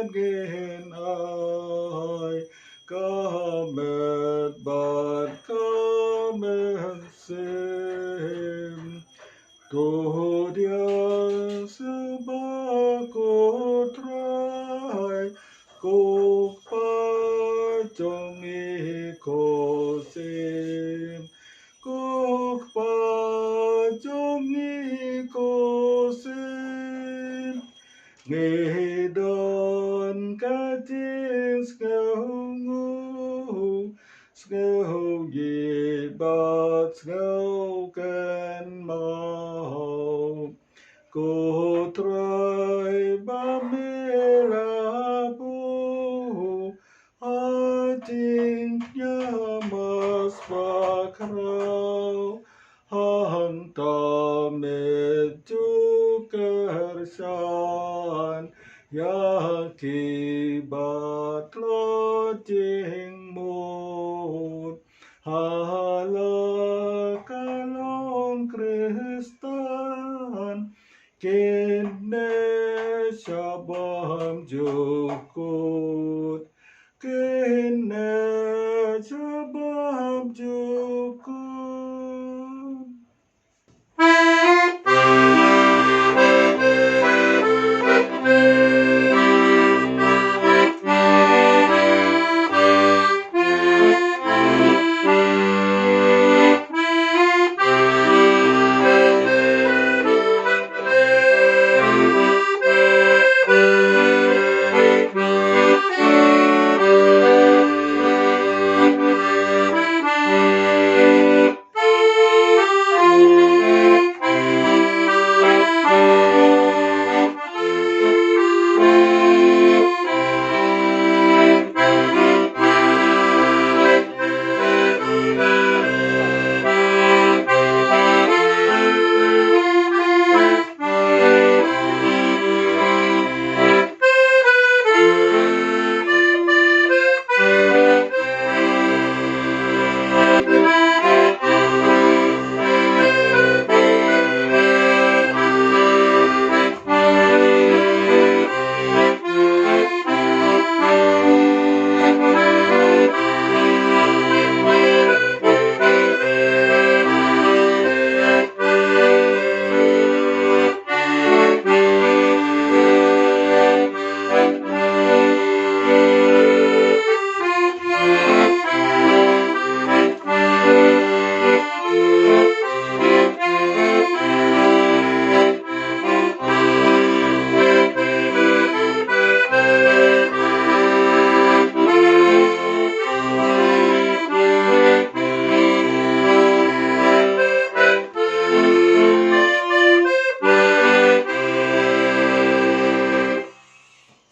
again I cometh, but cometh sin. Cô Dios ba cô trai cô pa trong y cô sim cô pa trong y cô sim nghe đón cả tiếng ngâu gì bát ngâu can mau cô trai ba mê la bu ating nyamas pakrau hanta metu kersan yaki batlo ting mut hala kalong Kristan kene shabam jukut kene shabam jukut